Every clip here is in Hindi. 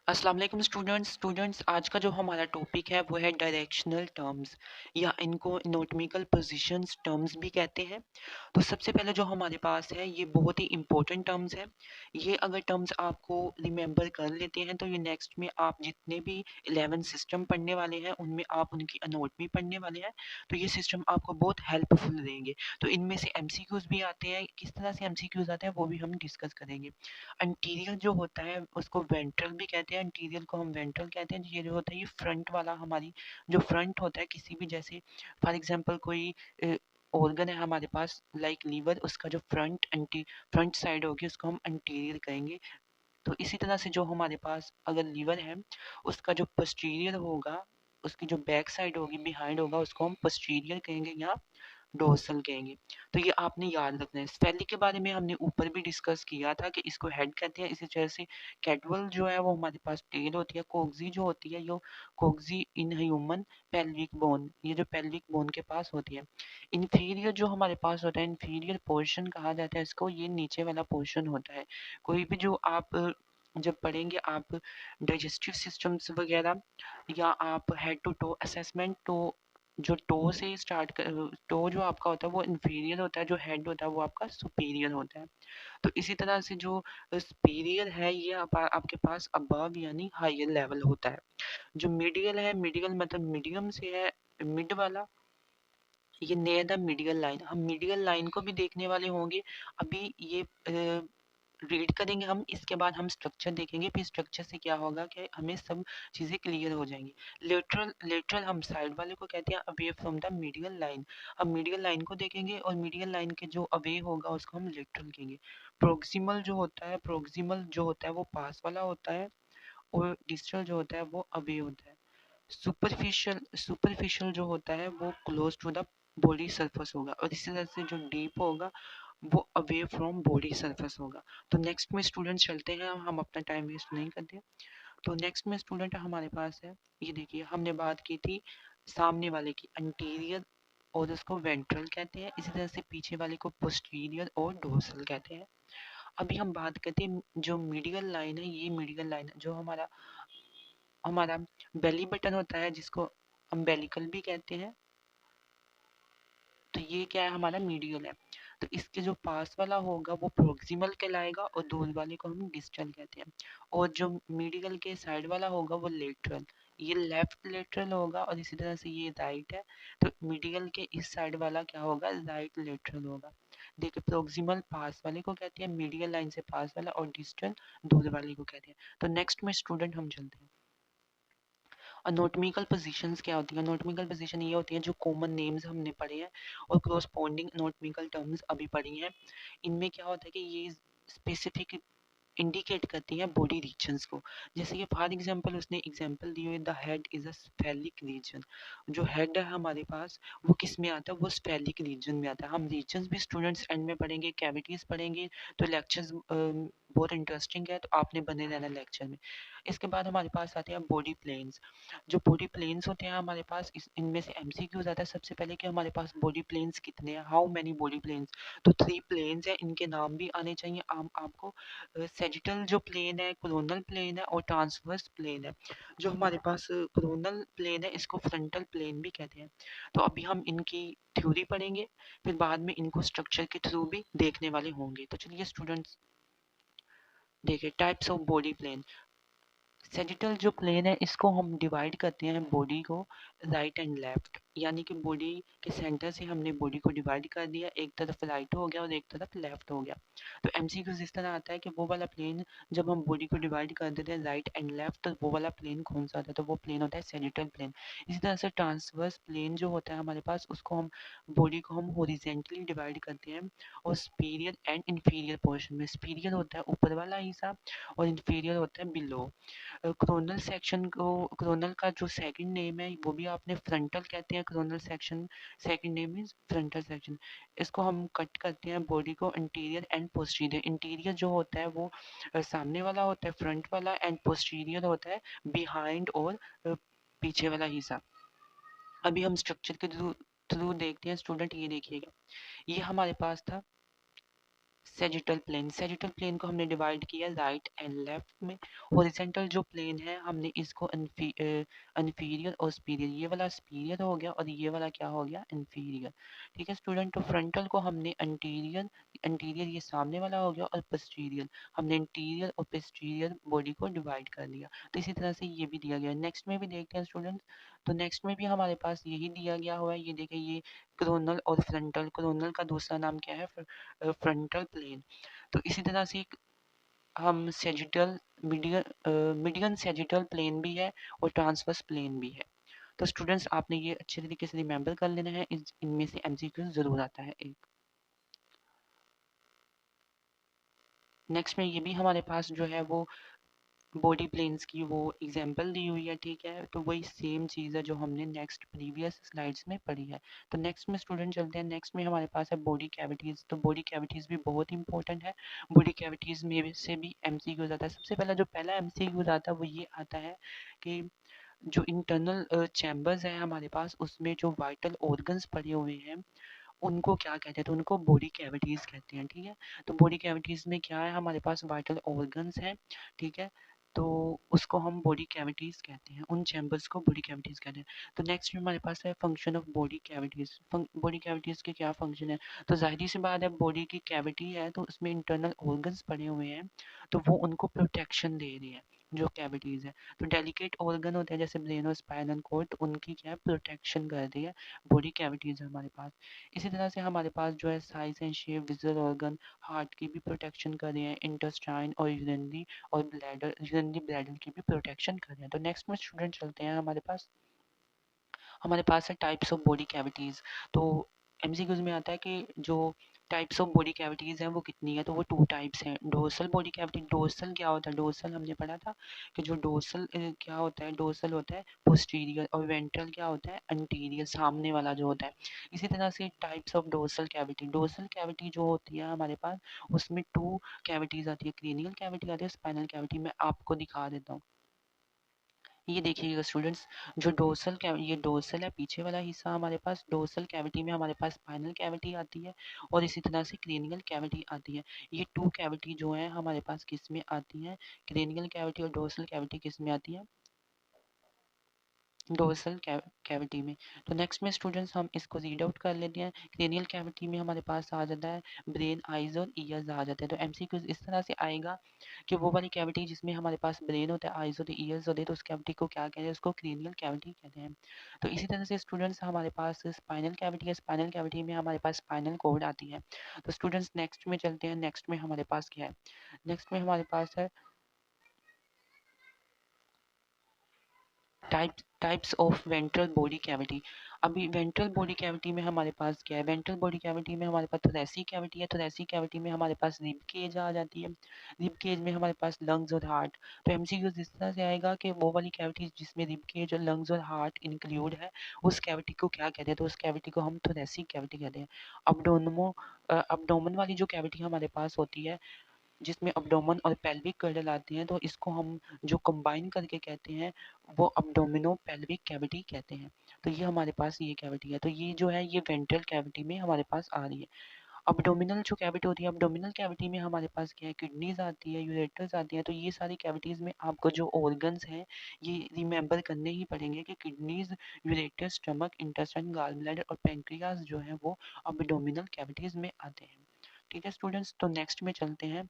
अस्सलाम वालेकुम स्टूडेंट्स आज का जो हमारा टॉपिक है वो है डायरेक्शनल टर्म्स या इनको एनाटॉमिकल पोजीशंस टर्म्स भी कहते हैं। तो सबसे पहले जो हमारे पास है ये बहुत ही इंपॉर्टेंट टर्म्स है। ये अगर टर्म्स आपको रिमेंबर कर लेते हैं तो ये नेक्स्ट में आप जितने भी 11 सिस्टम पढ़ने वाले हैं उनमें आप उनकी एनाटॉमी पढ़ने वाले हैं, तो ये सिस्टम आपको बहुत हेल्पफुल रहेंगे। तो इनमें से एमसीक्यूज भी आते हैं, किस तरह से एमसीक्यूज आते हैं वो भी हम डिस्कस करेंगे। एंटीरियर जो होता है उसको वेंट्रल भी कहते हैं, एंटीरियर को हम वेंट्रल कहते हैं। ये जो होता है ये फ्रंट वाला, हमारी जो फ्रंट होता है किसी भी, जैसे फॉर एग्जांपल कोई ऑर्गन है हमारे पास लाइक लीवर, उसका जो फ्रंट साइड होगी उसको हम एंटीरियर कहेंगे। तो इसी तरह से जो हमारे पास अगर लीवर है उसका जो पोस्टीरियर होगा, उसकी जो बैक साइड होगी, बिहाइंड होगा, उसको हम पोस्टीरियर कहेंगे या डोर्सल कहेंगे। तो ये आपने याद रखना है। स्फेलिक के बारे में हमने ऊपर भी डिस्कस किया था कि इसको हेड कहते हैं। इसी तरह से कैटवल जो है वो हमारे पास टेल होती है। कोक्सी जो होती है यो coccyx in human pelvic bone, ये जो पेल्विक बोन के पास होती है। इंफीरियर जो हमारे पास होता है, इंफीरियर पोर्शन कहा जाता है इसको, ये नीचे वाला पोर्शन होता है। कोई भी जो आप जब पढ़ेंगे आप डाइजेस्टिव सिस्टम्स वगैरह या आप हेड टू टो असेसमेंट, तो जो टो से स्टार्ट कर, टो जो आपका होता है वो इंफीरियर होता है, जो हेड होता है वो आपका सुपीरियर होता है। तो इसी तरह से जो सुपीरियर है ये आपके पास अबव यानी हायर लेवल होता है। जो मीडियल है, मीडियल मतलब मीडियम से है, मिड वाला, ये नियर द मीडियल लाइन। हम मीडियल लाइन को भी देखने वाले होंगे। अभी ये रीड करेंगे हम, इसके बाद हम स्ट्रक्चर देखेंगे, फिर स्ट्रक्चर से क्या होगा कि हमें सब चीज़ें क्लियर हो जाएंगी। लेटरल लेटरल हम साइड वाले को कहते हैं away from the medial line. हम मीडियल लाइन को देखेंगे और मीडियल लाइन के जो अवे होगा उसको हम लेटरल कहेंगे। प्रोक्सिमल जो होता है, प्रोक्सिमल जो होता है वो पास वाला होता है, और डिस्टल जो होता है वो अवे होता है। सुपरफिशियल सुपरफिशियल जो होता है वो close to the body surface होगा, और इसी तरह से जो डीप होगा वो अवे फ्रॉम बॉडी सरफेस होगा। तो नेक्स्ट में स्टूडेंट्स चलते हैं, हम अपना टाइम वेस्ट नहीं करते। तो नेक्स्ट में स्टूडेंट हमारे पास है, ये देखिए हमने बात की थी सामने वाले की एंटीरियर और उसको वेंट्रल कहते हैं, इसी तरह से पीछे वाले को पोस्टीरियर और डोर्सल कहते हैं। अभी हम बात करते हैं जो मीडियल लाइन है, ये मीडियल लाइन जो हमारा हमारा बेली बटन होता है जिसको अम्बेलिकल भी कहते हैं। तो ये क्या है, हमारा मीडियल है। तो इसके जो पास वाला होगा वो प्रोक्सिमल कहलाएगा और दूर वाले को हम डिस्टल कहते हैं। और जो मीडियल के साइड वाला होगा वो लेटरल, ये लेफ्ट लेटरल होगा, और इसी तरह से ये राइट है। तो मीडियल के इस साइड वाला क्या होगा, राइट लेटरल होगा। देखिए प्रोक्सिमल पास वाले को कहते हैं, मीडियल लाइन से पास वाला, और डिस्टल दूर वाले को कहते हैं। तो नेक्स्ट में स्टूडेंट हम चलते हैं। अनोटमिकल पोजीशंस क्या होती है। अनोटमिकल पोजीशन ये होती है जो कॉमन नेम्स हमने पढ़े हैं और कोरस्पॉन्डिंग अनोटमिकल टर्म्स अभी पढ़ी हैं। इनमें क्या होता है कि ये स्पेसिफिक इंडिकेट करती हैं बॉडी रीजन्स को। जैसे कि फॉर एग्जांपल उसने एग्जांपल दी हुई, the head is a spheric region. जो हेड है हमारे पास वो किस में आता है, वो स्फेरिक रीजन में आता है। हम रीजन्स भी स्टूडेंट्स एंड में पढ़ेंगे, कैविटीज पढ़ेंगे। तो लेक्चर्स बहुत इंटरेस्टिंग है, तो आपने बने रहना लेक्चर में। इसके बाद हमारे पास आते हैं बॉडी प्लेन्स। जो बॉडी प्लेन्स होते हैं हमारे पास, इनमें से एमसीक्यूज आता है सबसे पहले कि हमारे पास बॉडी प्लेन्स कितने हैं, हाउ मेनी बॉडी प्लेन्स। तो 3 प्लेन्स हैं, इनके नाम भी आने चाहिए आपको। सेजिटल जो प्लेन है, कोलोनल प्लेन है, और ट्रांसवर्स प्लेन है। जो हमारे पास कोलोनल प्लेन है इसको फ्रंटल प्लेन भी कहते हैं। तो अभी हम इनकी थ्योरी पढ़ेंगे, फिर बाद में इनको स्ट्रक्चर के थ्रू भी देखने वाले होंगे। तो चलिए स्टूडेंट्स देखिए types of body plane. Sagittal जो प्लेन है इसको हम डिवाइड करते हैं बॉडी को राइट एंड लेफ्ट, यानी कि बॉडी के सेंटर से हमने बॉडी को डिवाइड कर दिया, एक तरफ राइट हो गया और एक तरफ लेफ्ट हो गया। तो एमसीक्यूज इस तरह आता है कि वो वाला प्लेन जब हम बॉडी को डिवाइड कर देते हैं राइट एंड लेफ्ट, तो वो वाला प्लेन कौन सा आता है, तो वो प्लेन होता है सेजिटल प्लेन। इसी तरह से ट्रांसवर्स प्लेन जो होता है हमारे पास, उसको हम बॉडी को हम हॉरिजॉन्टली डिवाइड करते हैं, और सुपीरियर एंड इंफीरियर पोर्शन में, सुपीरियर होता है ऊपर वाला हिस्सा और इंफीरियर होता है बिलो। क्रोनल सेक्शन को, क्रोनल का जो सेकंड नेम है वो भी आपने फ्रंटल कहते हैं। Coronal section second name is frontal section. इसको हम कट करते हैं बॉडी को इंटीरियर एंड पोस्टीरियर। इंटीरियर जो होता है वो सामने वाला होता है, फ्रंट वाला, एंड पोस्टीरियर होता है बिहाइंड और पीछे वाला हिस्सा। अभी हम स्ट्रक्चर के थ्रू थ्रू देखते हैं स्टूडेंट, ये देखिएगा, ये हमारे पास था सेजिटल प्लेन को हमने डिवाइड किया राइट एंड लेफ्ट में। हॉरिजॉन्टल जो प्लेन है हमने इसको इन्फीरियर और सुपीरियर, ये वाला सुपीरियर हो गया और ये वाला क्या हो गया, इन्फीरियर। ठीक है स्टूडेंट, तो फ्रंटल को हमने अंटीरियर, अंटीरियर ये सामने वाला हो गया, और पोस्टीरियर हमने इंटीरियर और पोस्टीरियर बॉडी को डिवाइड कर लिया। तो इसी तरह से ये भी दिया गया। नेक्स्ट में भी देखते हैं स्टूडेंट, तो नेक्स्ट में भी हमारे पास यही दिया गया हुआ है। ये देखिए, ये क्रोनल और फ्रंटल, क्रोनल का दूसरा नाम क्या है, फ्रंटल प्लेन। तो इसी तरह से हम सेजिटल, मीडियन सेजिटल प्लेन भी है और ट्रांसवर्स प्लेन भी है। तो स्टूडेंट्स आपने ये अच्छे तरीके से रिमेंबर कर लेना है, इनमें से एमसीक्यू जरूर आता है एक। नेक्स्ट में ये भी हमारे पास जो है वो बॉडी प्लेन्स की वो एग्जांपल दी हुई है। ठीक है, तो वही सेम चीज़ है जो हमने नेक्स्ट प्रीवियस स्लाइड्स में पढ़ी है। तो नेक्स्ट में स्टूडेंट चलते हैं, नेक्स्ट में हमारे पास है बॉडी कैविटीज़। तो बॉडी कैविटीज़ भी बहुत इंपॉर्टेंट है। बॉडी कैविटीज़ में से भी एमसीक्यूज आता है। सबसे पहला जो पहला एमसीक्यूज आता है वो ये आता है कि जो इंटरनल चैम्बर्स हैं हमारे पास, उसमें जो वाइटल ऑर्गन्स पड़े हुए हैं उनको क्या कहते हैं, तो उनको बॉडी कैविटीज़ कहते हैं। ठीक है, तो बॉडी कैविटीज़ में क्या है, हमारे पास वाइटल ऑर्गन्स हैं। ठीक है, तो उसको हम बॉडी कैविटीज़ कहते हैं, उन चैम्बर्स को बॉडी कैविटीज़ कहते हैं। तो नेक्स्ट में हमारे पास है function of body cavities. Body cavities के क्या फंक्शन है, तो जाहिर सी बात है, बॉडी की कैविटी है तो उसमें इंटरनल ऑर्गन्स पड़े हुए हैं, तो वो उनको प्रोटेक्शन दे रही है जो कैविटीज़ है। तो डेलिकेट ऑर्गन होते हैं जैसे ब्रेन और स्पाइनल कॉर्ड, तो उनकी क्या है, प्रोटेक्शन कर रही है बॉडी कैविटीज़ हमारे पास। इसी तरह से हमारे पास जो है size and shape, visual organ, heart की भी प्रोटेक्शन कर रहे हैं, इंटेस्टाइन और यूरिनरी और ब्लैडर, यूरिनरी ब्लैडर की भी प्रोटेक्शन कर रहे हैं। तो नेक्स्ट में स्टूडेंट चलते हैं, हमारे पास है टाइप्स ऑफ बॉडी कैविटीज़। तो एमसीक्यूज में आता है कि जो टाइप्स ऑफ बॉडी कैविटीज़ हैं वो कितनी है, तो वो 2 टाइप्स हैं। डोर्सल बॉडी कैविटी, डोर्सल क्या होता है, डोर्सल हमने पढ़ा था कि जो डोर्सल क्या होता है, डोर्सल होता है पोस्टीरियर, और वेंट्रल क्या होता है, अंटीरियर, सामने वाला जो होता है। इसी तरह से टाइप्स ऑफ डोर्सल कैविटी जो होती है हमारे पास, उसमें 2 कैविटीज़ आती है, क्रेनियल कैविटी आती है, स्पाइनल कैविटी। मैं आपको दिखा देता हूँ। ये देखिएगा स्टूडेंट्स, जो डोर्सल ये डोर्सल है, पीछे वाला हिस्सा हमारे पास, डोर्सल कैविटी में हमारे पास स्पाइनल कैविटी आती है और इसी तरह से क्रेनियल कैविटी आती है। ये 2 कैविटी जो है हमारे पास किस में आती हैं, क्रेनियल कैविटी और डोर्सल कैविटी किस में आती है, डोर्सल कैविटी में। तो नेक्स्ट में स्टूडेंट्स हम इसको रीड आउट कर लेते हैं। क्रेनियल कैविटी में हमारे पास आ जाता है ब्रेन, आइज और ईयर्स आ जाते हैं। तो एमसीक्यूज इस तरह से आएगा कि वो वाली कैविटी जिसमें हमारे पास ब्रेन होता है, आइज होते हैं, ईयर्स होते हैं, तो उस कैविटी को क्या कहते हैं, उसको क्रेनियल कैविटी कहते हैं। तो इसी तरह से स्टूडेंट्स हमारे पास स्पाइनल कैविटी है, स्पाइनल कैविटी में हमारे पास स्पाइनल कॉर्ड आती है। तो स्टूडेंट्स नेक्स्ट में चलते हैं, नेक्स्ट में हमारे पास क्या है, नेक्स्ट में हमारे पास है types of ventral body cavity. अभी वेंट्रल बॉडी कैविटी में हमारे पास क्या है, वेंट्रल बॉडी कैविटी में हमारे पास थोरैसिक कैविटी है, थोरैसिक कैविटी में हमारे पास रिब केज आ जाती है, रिब केज में हमारे पास लंग्स और हार्ट। तो एमसीक्यूज इस तरह से आएगा कि वो वाली कैविटी जिसमें रिब केज और लंग्स और हार्ट इंक्लूड है, उस कैविटी को क्या कहते हैं, तो उस कैविटी को हम थोरैसिक कैविटी कहते हैं। अब्डोमन वाली जो कैविटी हमारे पास होती है, जिसमें अब्डोमन और पेल्विक गर्डल आते हैं, तो इसको हम जो कंबाइन करके कहते हैं वो अब्डोमिनो पेल्विक कैविटी कहते हैं। तो ये हमारे पास ये कैविटी है, तो ये जो है ये वेंट्रल कैविटी में हमारे पास आ रही है। अब्डोमिनल जो कैविटी होती है, अब्डोमिनल कैविटी में हमारे पास क्या है, किडनीज आती है, यूरेटर्स आती है। तो ये सारी कैविटीज में आपको जो ऑर्गन्स हैं ये रिमेंबर करने ही पड़ेंगे कि kidneys, ureters, stomach, intestine, gall bladder और पेंक्रियाज जो है वो अब्डोमिनल कैविटीज में आते हैं। ठीक है स्टूडेंट्स, तो नेक्स्ट में चलते हैं।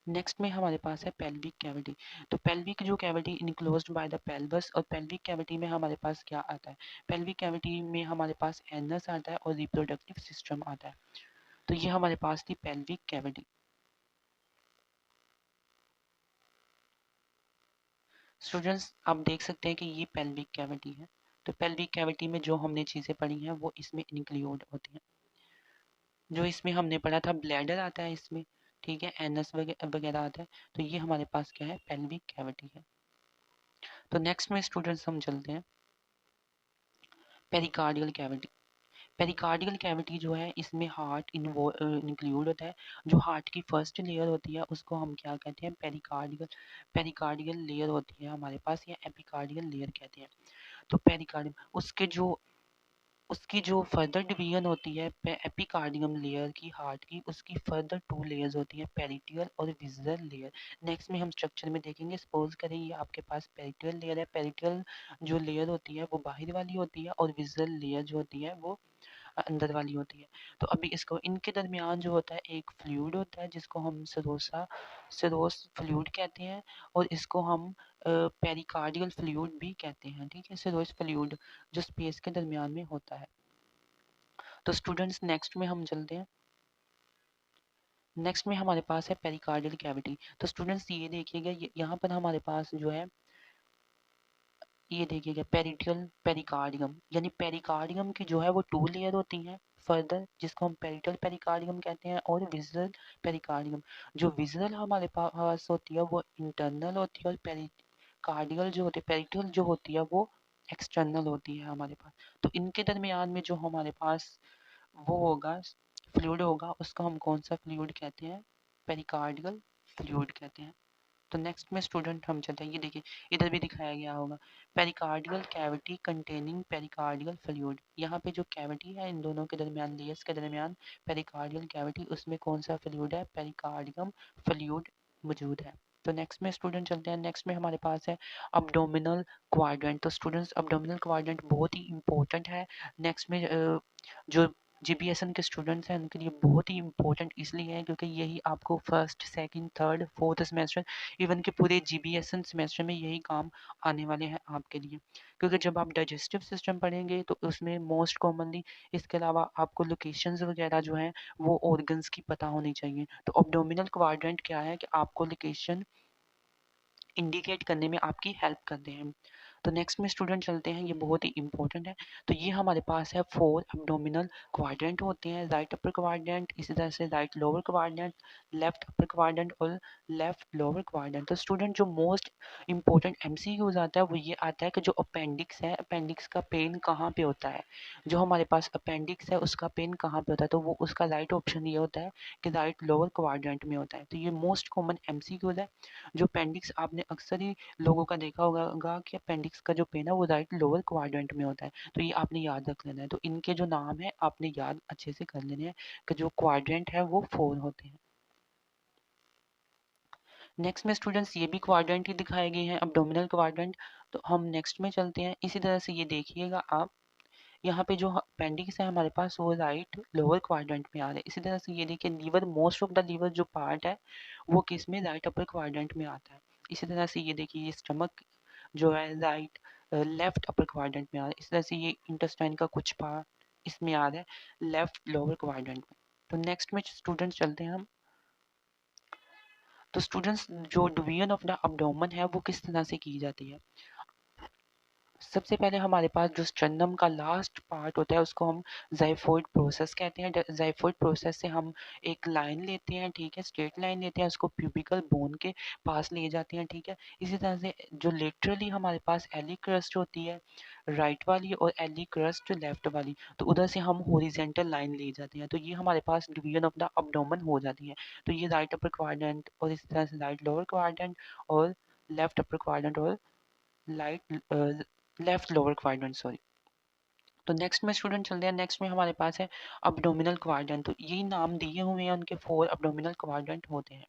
नेक्स्ट में हमारे पास है पेल्विक कैविटी। तो पेल्विक जो cavity enclosed by the pelvis, और पेल्विक कैविटी में हमारे पास क्या आता है, पेल्विक कैविटी में हमारे पास एनस आता है और रिप्रोडक्टिव सिस्टम आता है। तो ये हमारे पास थी पेल्विक कैविटी। स्टूडेंट्स आप देख सकते हैं कि ये पेल्विक कैविटी है। तो पेल्विक कैविटी में जो हमने चीज़ें पढ़ी हैं वो इसमें इंक्लूड होती हैं। जो इसमें हमने पढ़ा था, ब्लैडर आता है इसमें, ठीक है, एनस वगैरह आता है। तो ये हमारे पास क्या है, पेल्विक कैविटी है। तो नेक्स्ट में स्टूडेंट्स हम चलते हैं पेरिकार्डियल कैविटी। पेरिकार्डियल कैविटी जो है इसमें हार्ट इंक्लूड होता है। जो हार्ट की फर्स्ट लेयर होती है उसको हम क्या कहते हैं, पेरिकार्डियल, पेरिकार्डियल लेयर होती है हमारे पास, या एपिकार्डियल लेयर कहते हैं। तो पेरिकार्डियम उसके जो उसकी जो फर्दर डिवीजन होती है एपिकार्डियम लेयर की हार्ट की, उसकी फर्दर 2 लेयर्स होती हैं, पेरिटियल और विज़ुअल लेयर। नेक्स्ट में हम स्ट्रक्चर में देखेंगे। सपोज करें ये आपके पास पेरिटियल लेयर है। पेरिटियल जो लेयर होती है वो बाहर वाली होती है और विज़ुअल लेयर जो होती है वो अंदर वाली होती है। तो अभी इसको इनके दरमियान जो होता है एक फ्लूइड होता है जिसको हम सिरोस फ्लूइड कहते हैं, और इसको हम पेरिकार्डियल फ्लूइड भी कहते हैं। ठीक है, सिरोस फ्लूइड जो स्पेस के दरमियान में होता है। तो स्टूडेंट्स नेक्स्ट में हम चलते हैं। नेक्स्ट में हमारे पास है पेरिकार्डियल कैविटी। तो स्टूडेंट्स ये देखिएगा, यहाँ पर हमारे पास जो है ये देखिएगा पेरिटियल पेरिकार्डियम, यानी पेरिकार्डियम की जो है वो 2 लेयर होती हैं फर्दर, जिसको हम पेरिटल पेरिकार्डियम कहते हैं, और विज़ुअल पेरिकार्डियम। जो विज़ुअल हमारे पास होती है वो इंटरनल होती है, और पेरिकार्डियल जो होती है पेरिटल जो होती है वो एक्सटर्नल होती है हमारे पास। तो इनके दरमियान में जो हमारे पास वो होगा फ्लूइड होगा, उसको हम कौन सा फ्लूइड कहते हैं? पेरिकार्डियल फ्लूइड कहते हैं। तो नेक्स्ट में स्टूडेंट हम चलते हैं। ये देखिए इधर भी दिखाया गया होगा, pericardial cavity containing pericardial fluid. यहाँ पे जो कैविटी है इन दोनों के दरमियान, लेयर्स के दरमियान पेरिकार्डियल कैविटी, उसमें कौन सा फ्लूइड है? पेरिकार्डियम फ्लूइड मौजूद है। तो नेक्स्ट में स्टूडेंट चलते हैं। नेक्स्ट में हमारे पास है अब्डोमिनल क्वाड्रेंट। तो स्टूडेंट्स अब्डोमिनल क्वाड्रेंट बहुत ही इंपॉर्टेंट है। नेक्स्ट में जो जीबीएसएन के स्टूडेंट्स हैं उनके लिए बहुत ही इंपॉर्टेंट इसलिए है क्योंकि यही आपको first second third fourth semester even के पूरे जीबीएसएन सेमेस्टर में यही काम आने वाले हैं आपके लिए। क्योंकि जब आप डाइजेस्टिव सिस्टम पढ़ेंगे तो उसमें मोस्ट कॉमनली इसके अलावा आपको लोकेशंस वगैरह जो हैं वो ऑर्गन्स की पता होनी चाहिए। तो अब्डोमिनल क्वाड्रेंट क्या है कि आपको लोकेशन इंडिकेट करने में आपकी हेल्प करते हैं। तो नेक्स्ट में स्टूडेंट चलते हैं, ये बहुत ही इंपॉर्टेंट है। तो ये हमारे पास है 4 एब्डोमिनल क्वाड्रेंट होते हैं, राइट अपर क्वाड्रेंट, इसी तरह से right lower quadrant, left upper quadrant और लेफ्ट लोअर क्वाड्रेंट। तो स्टूडेंट जो मोस्ट इंपॉर्टेंट एमसीक्यूज आता है वो ये आता है कि जो अपेंडिक्स है, अपेंडिक्स का पेन कहाँ पे होता है? जो हमारे पास अपेंडिक्स है उसका पेन कहाँ पे होता है? तो वो उसका राइट ऑप्शन ये होता है कि राइट लोअर क्वाड्रेंट में होता है। तो ये मोस्ट कॉमन एमसीक्यूज है। जो अपेंडिक्स आपने अक्सर ही लोगों का देखा होगा कि अपेंडिक्स का जो पेन है वो राइट लोअर क्वाड्रेंट में होता है। तो ये आपने याद रख लेना है। तो इनके जो नाम है आपने याद अच्छे से कर लेने हैं कि जो क्वाड्रेंट है वो 4 होते हैं। नेक्स्ट में स्टूडेंट्स ये भी क्वाड्रेंट ही दिखाए गए हैं, अब्डोमिनल क्वाड्रेंट। तो हम नेक्स्ट में चलते हैं। इसी तरह से ये देखिएगा आप, यहाँ पे जो अपेंडिक्स है हमारे पास वो राइट लोअर क्वाड्रेंट में आ रहा है। इसी तरह से ये देखिए liver, most of the liver जो पार्ट है वो किस में? राइट अपर क्वाड्रेंट में आता है। इसी तरह से ये देखिए ये स्टमक जो है राइट लेफ्ट अपर क्वाड्रेंट में आ रहा है। इस तरह से ये इंटेस्टाइन का कुछ पार्ट इसमें आ रहा है लेफ्ट लोअर क्वाड्रेंट में। तो नेक्स्ट में स्टूडेंट्स चलते हैं हम। तो स्टूडेंट्स जो डिवीजन ऑफ द अब्डोमेन है वो किस तरह से की जाती है? सबसे पहले हमारे पास जो स्ट्रेंडम का लास्ट पार्ट होता है उसको हम ज़ाइफोइड प्रोसेस कहते हैं। ज़ाइफोइड प्रोसेस से हम एक लाइन लेते हैं, ठीक है, स्ट्रेट लाइन लेते हैं, उसको प्यूबिकल बोन के पास ले जाते हैं, ठीक है। इसी तरह से जो लिटरली हमारे पास एली क्रस्ट होती है राइट वाली और एली क्रस्ट लेफ्ट वाली, तो उधर से हम हॉरिजेंटल लाइन ले जाते हैं। तो ये हमारे पास डिवीजन ऑफ द अब्डोमेन हो जाती है। तो ये राइट अपर क्वाड्रेंट और इस तरह से राइट लोअर क्वाड्रेंट और लेफ्ट अपर क्वाड्रेंट और light left lower quadrant, sorry. तो नेक्स्ट में स्टूडेंट चलते हैं। नेक्स्ट में हमारे पास है अब्डोमिनल क्वाड्रेंट। तो यही नाम दिए हुए हैं उनके, 4 अब्डोमिनल क्वाड्रेंट होते हैं।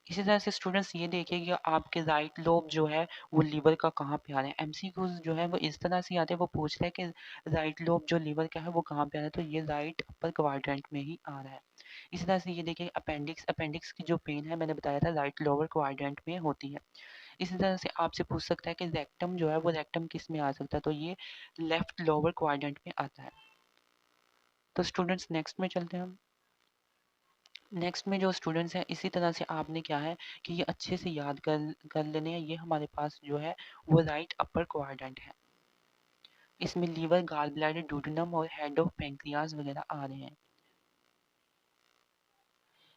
इसी तरह से स्टूडेंट्स ये देखिए कि आपके राइट लोब जो है वो लीवर का कहाँ पे आ रहा है। एमसीक्यूज जो है वो इस तरह से आते हैं, वो पूछ रहे हैं कि राइट लोब जो लीवर का है वो कहाँ पे आ रहा है, तो ये राइट अपर क्वाड्रेंट में ही आ रहा है। इसी तरह से ये देखिए अपेंडिक्स, अपेंडिक्स की जो पेन है मैंने बताया था राइट लोअर क्वाड्रेंट में होती है। इसी तरह से आपसे पूछ सकता है कि रेक्टम जो है वो रेक्टम किस में आ सकता है, तो ये लेफ्ट लोअर क्वाड्रेंट में आता है। तो स्टूडेंट्स नेक्स्ट में चलते हैं हम। नेक्स्ट में जो स्टूडेंट्स हैं इसी तरह से आपने क्या है कि ये अच्छे से याद कर लेने हैं। ये हमारे पास जो है वो राइट अपर क्वाड्रेंट है। इसमें लीवर, गॉल ब्लैडर, डूडेनम और हेड ऑफ पेंक्रियाज वगैरह आ रहे हैं।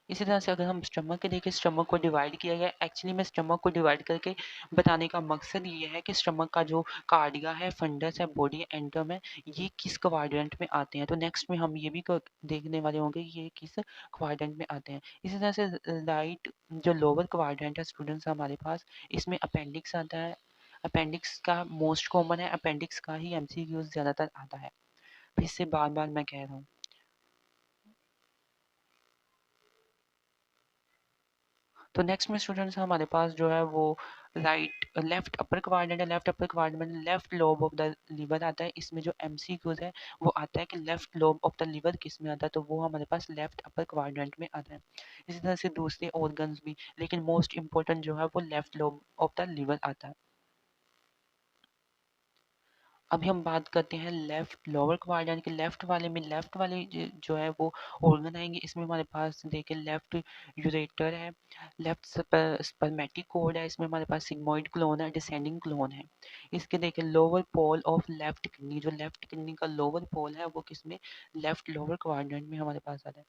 इसी तरह से अगर हम स्टमक के देखें, स्टमक को डिवाइड किया गया। एक्चुअली में स्टमक को डिवाइड करके बताने का मकसद ये है कि स्टमक का जो कार्डिया है, फंडस है, बॉडी एंटम है, ये किस क्वाड्रेंट में आते हैं। तो नेक्स्ट में हम ये भी देखने वाले होंगे कि ये किस क्वाड्रेंट में आते हैं। इसी तरह से राइट जो लोअर क्वाड्रेंट है स्टूडेंट्स हमारे पास, इसमें अपेंडिक्स आता है, अपेंडिक्स का मोस्ट कॉमन है, अपेंडिक्स का ही एमसीक्यूज ज़्यादातर आता है, फिर से बार बार मैं कह रहा हूँ। तो नेक्स्ट में स्टूडेंट्स हमारे पास जो है वो लेफ्ट अपर क्वाड्रेंट है। लेफ्ट अपर क्वाड्रेंट में left lobe of the liver आता है। इसमें जो एमसीक्यूज है वो आता है कि left lobe of the liver किस में आता है, तो वो हमारे पास लेफ्ट अपर क्वाड्रेंट में आता है। इसी तरह से दूसरे ऑर्गन्स भी, लेकिन मोस्ट इंपॉर्टेंट जो है वो left lobe of the liver आता है। अभी हम बात करते हैं लेफ्ट लोअर क्वाड्रेंट के। लेफ्ट वाले में लेफ्ट वाले जो है वो ऑर्गन आएंगे। इसमें हमारे पास देखिए लेफ्ट यूरेटर है, लेफ्ट स्पर्मेटिक कॉर्ड है, इसमें हमारे पास सिग्मोइड क्लोन है, डिसेंडिंग क्लोन है। इसके देखिए lower pole of left kidney, जो लेफ्ट किडनी का लोअर पोल है वो किसमें, लेफ्ट लोअर क्वाड्रेंट में हमारे पास आता है।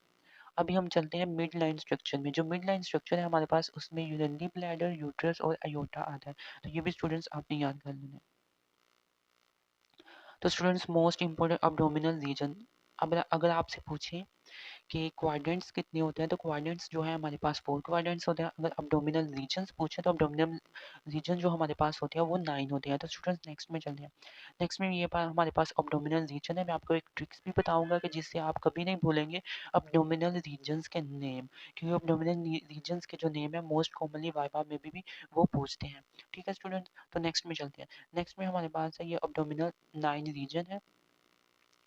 अभी हम चलते हैं मिड लाइन स्ट्रक्चर में। जो मिड लाइन स्ट्रक्चर है हमारे पास उसमें यूरिनरी ब्लैडर, यूट्रस और अयोटा आता है। तो ये भी स्टूडेंट्स आपने याद कर लेना है। तो students most important abdominal region. अब अगर आपसे पूछें कि क्वाड्रेंट्स कितने होते हैं, तो क्वाड्रेंट्स जो है हमारे पास 4 क्वाड्रेंट्स होते हैं। अगर अब्डोमिनल रीजन्स पूछे तो अब्डोमिनल रीजन जो हमारे पास होते हैं वो 9 होते हैं। तो स्टूडेंट्स नेक्स्ट में चलते हैं। नेक्स्ट में ये हमारे पास अब्डोमिनल रीजन है। मैं आपको एक ट्रिक्स भी बताऊंगा कि जिससे आप कभी नहीं भूलेंगे अब्डोमिनल रीजन्स के नेम, क्योंकि अब्डोमिनल रीजन्स के जो नेम है मोस्ट कॉमनली वाइवा में भी वो पूछते हैं। ठीक है स्टूडेंट्स, तो नेक्स्ट में चलते हैं। नेक्स्ट में हमारे पास है ये अब्डोमिनल 9 रीजन है।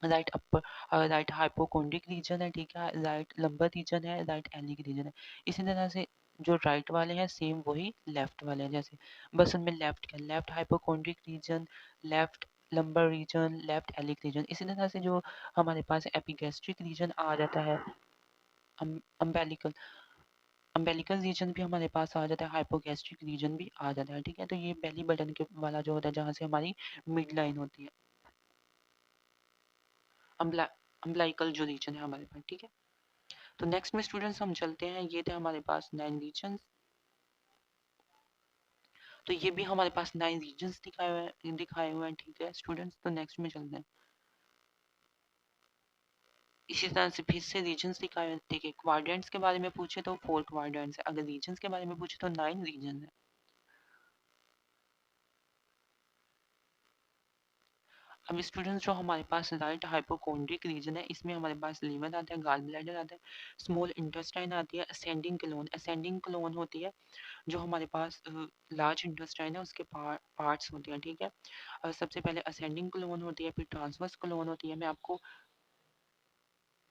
राइट अपर, राइट हाइपोकोंड्रिक रीजन है, ठीक है, राइट लंबर रीजन है, राइट एलिक रीजन है। इसी तरह से जो राइट वाले हैं सेम वही लेफ्ट वाले हैं, जैसे बस उनमें लेफ्ट का left hypochondriac region, left lumbar region, left iliac region. इसी तरह से जो हमारे पास एपिगैस्ट्रिक रीजन आ जाता है, अम्बेलिकल अम्बेलिकल रीजन भी हमारे पास आ जाता है, हाइपोगैस्ट्रिक रीजन भी आ जाता है। ठीक है, तो ये बेली बटन के वाला जो होता है जहाँ से हमारी मिड लाइन होती है, अम्बलाइकल जो रीजन है हमारे पास। ठीक है, तो नेक्स्ट में स्टूडेंट्स हम चलते हैं। ये थे हमारे पास 9 रीजन्स। तो ये भी हमारे पास 9 रीजन्स दिखाए हुए हैं। ठीक है स्टूडेंट्स, तो नेक्स्ट में चलते हैं। इसी तरह से फिर से रीजन्स दिखाए हुए हैं। देखिए क्वाड्रेंट्स के बारे में पूछे तो 4 क्वाड्रेंट्स है, अगर रीजन्स के बारे में पूछे तो 9 रीजन है। अब स्टूडेंट्स जो हमारे पास राइट हाइपोकोंड्रिक रीजन है, इसमें हमारे पास लीवर आता है, गाल ब्लैडर आता है, स्मॉल इंटेस्टाइन आती है, असेंडिंग क्लोन। असेंडिंग क्लोन होती है जो हमारे पास लार्ज इंटेस्टाइन है उसके पार्ट्स होते हैं। ठीक है, सबसे पहले असेंडिंग क्लोन होती है, फिर ट्रांसवर्स क्लोन होती है। मैं आपको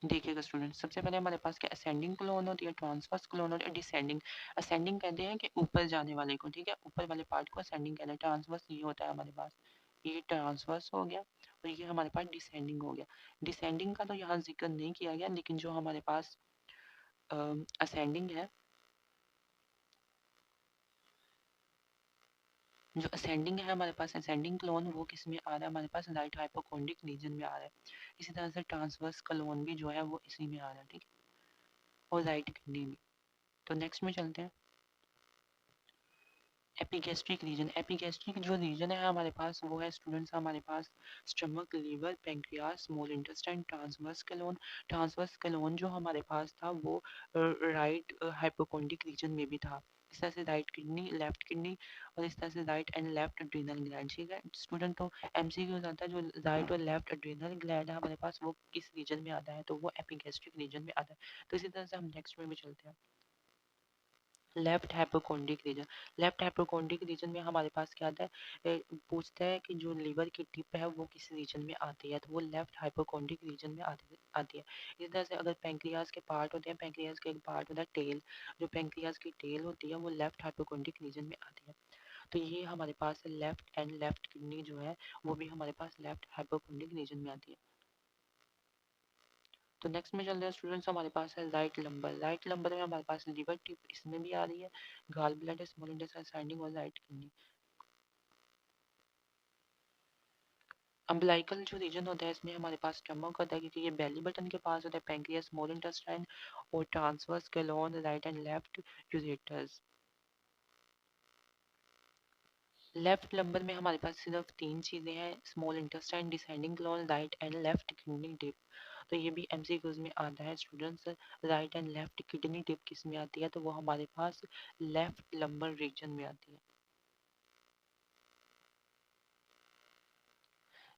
देखिएगा स्टूडेंट, सबसे पहले हमारे पास क्या असेंडिंग क्लोन होती है, ट्रांसवर्स क्लोन होती है, डिसेंडिंग। असेंडिंग कहते हैं कि ऊपर जाने वाले को, ठीक है, ऊपर वाले पार्ट को असेंडिंग कहते हैं। ट्रांसवर्स ये होता है हमारे पास, ये ट्रांसवर्स हो गया, और ये हमारे पास डिसेंडिंग हो गया। डिसेंडिंग का तो यहाँ जिक्र नहीं किया गया, लेकिन जो हमारे पास असेंडिंग है, जो असेंडिंग है हमारे पास, असेंडिंग क्लोन वो किस में आ रहा है हमारे पास, राइट हाइपोकोंड्रिक रीजन में आ रहा है। इसी तरह से ट्रांसवर्स क्लोन भी जो है वो इसी में आ रहा है। ठीक है, और राइट किडनी भी। तो नेक्स्ट में चलते हैं। Epigastric region. एपिगैस्ट्रिक जो रीजन है हमारे पास वो है स्टूडेंट्स हमारे पास stomach, liver, pancreas, small intestine, transverse colon. Transverse colon जो हमारे पास था वो राइट हाइपोकोंड्रिक रीजन में भी था। इस तरह से राइट किडनी, लेफ्ट किडनी, और इस तरह से right and left adrenal gland. ठीक है स्टूडेंट, तो एमसीक्यू आता है जो राइट और लेफ्ट एड्रीनल ग्लैंड है हमारे पास वो किस रीजन में आता है, तो वो एपिगैस्ट्रिक रीजन में आता है। तो इसी तरह से हम नेक्स्ट में भी चलते हैं। Left hypochondriac region. Left hypochondriac region में हमारे पास क्या आता है, पूछता है कि जो लीवर की टिप है वो किस रीजन में आती है, तो वो लेफ्ट हाइपोकोंड्रिक रीजन में आती है। इस तरह से अगर पेंक्रियाज के पार्ट होते हैं, पेंक्रियाज का एक पार्ट होता है टेल, जो पेंक्रियाज की टेल होती है वो लेफ्ट हाइपोकोंड्रिक रीजन में आती है। तो ये हमारे पास लेफ्ट एंड लेफ्ट किडनी जो है वो भी हमारे पास लेफ्ट हाइपोकोंड्रिक रीजन में आती है। तो नेक्स्ट में चल रहे हैं स्टूडेंट्स, हमारे पास है राइट लंबर। राइट लंबर में हमारे पास लिवर टिप इसमें भी आ रही है, gall bladder, small intestine, ascending और राइट किडनी। अम्बलाइकल जो रीजन होता है इसमें हमारे पास स्टमक होता है, क्योंकि ये बेली बटन के पास होता है, पैंक्रियास, स्मॉल इंटेस्टाइन और transverse colon, right and left ureters. Left lumbar में हमारे पास सिर्फ 3 चीजें हैं, small intestine, descending colon, right and left kidney dip. तो ये भी एमसीक्यूज में आता है students. Right and left kidney dip किस में आती है, तो वो हमारे पास लेफ्ट लंबर रीजन में आती है।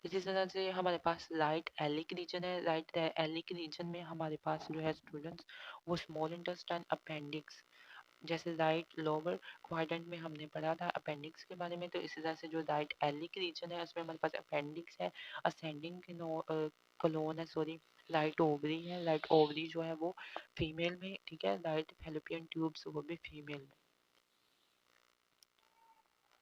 इसी तरह से हमारे पास राइट एलिक रीजन है। राइट एलिक रीजन में हमारे पास जो है स्टूडेंट्स, वो स्मॉल इंटेस्टाइन, अपेंडिक्स, जैसे राइट लोअर क्वाड्रेंट में हमने पढ़ा था अपेंडिक्स के बारे में, तो इसी तरह से जो राइट एलिक रीजन है उसमें हमारे पास अपेंडिक्स है, असेंडिंग कोलोन है, सॉरी, राइट ओवरी है। राइट ओवरी जो है वो फीमेल में, ठीक है, राइट फैलोपियन ट्यूब्स वो भी फीमेल में।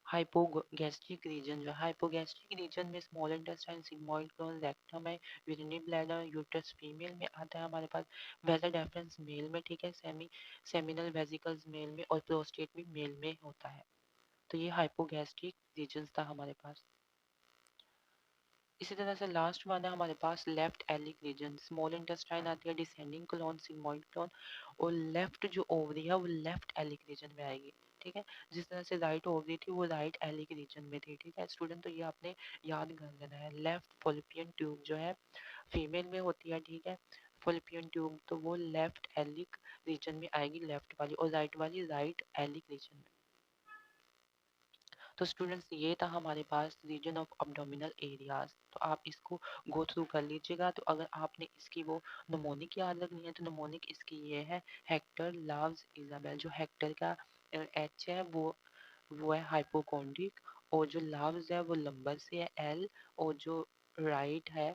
हाइपोगैस्ट्रिक रीजन, जो हाइपोगैस्ट्रिक रीजन में small intestine, sigmoid colon, rectum है, यूरिनरी ब्लैडर, यूट्रस फीमेल में आता है हमारे पास, वेसल डेफरेंस मेल में, ठीक है, सेमिनल वेसिकल्स मेल में, और प्रोस्टेट भी मेल में होता है। तो ये हाइपोगैस्ट्रिक रीजन था हमारे पास। इसी तरह से लास्ट वन है हमारे पास left iliac region. Small intestine आती है, डिसेंडिंग कोलोन, सिग्मोइड कोलोन, और लेफ्ट जो ओवरी है वो लेफ्ट एलिक रीजन में आएगी, ठीक है। जिस तरह से राइट ओवरी थी वो राइट एलिक रीजन में थी, ठीक है स्टूडेंट। तो ये आपने याद कर लेना है। लेफ्ट फॉलोपियन ट्यूब जो है फीमेल में होती है, ठीक है, फॉलोपियन ट्यूब, तो वो लेफ्ट एलिक रीजन में आएगी, लेफ्ट वाली, और राइट वाली राइट एलिक रीजन में। तो स्टूडेंट्स ये था हमारे पास रीजन ऑफ अब्डोमिनल एरियाज। तो आप इसको गो थ्रू कर लीजिएगा। तो अगर आपने इसकी वो नमोनिक याद रखनी है तो नमोनिक इसकी ये है, हेक्टर लव्स इजाबेल। जो हेक्टर का एच है वो है हाइपोकॉन्ड्रिक, और जो लव्स है वो लंबर से है एल, और जो राइट है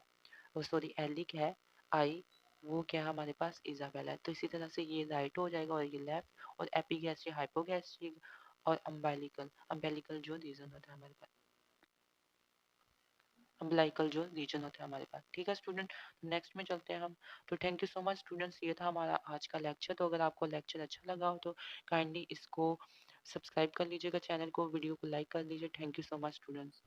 वो सॉरी एलिक है आई, वो क्या है हमारे पास इजाबेल है। तो इसी तरह से ये राइट हो जाएगा और ये लेफ्ट, और एपिगैस्ट्रिक, हाइपोगैस्ट्रिक, और अम्बेलिकल, अम्बेलिकल जो रीजन होता है हमारे पास, अम्बलाइकल जो रीजन होता है हमारे पास, ठीक है स्टूडेंट। नेक्स्ट में चलते हैं हम। तो thank you so much students, ये था हमारा आज का लेक्चर। तो अगर आपको लेक्चर अच्छा लगा हो तो काइंडली इसको सब्सक्राइब कर लीजिएगा, चैनल को, वीडियो को लाइक कर लीजिए। Thank you so much students.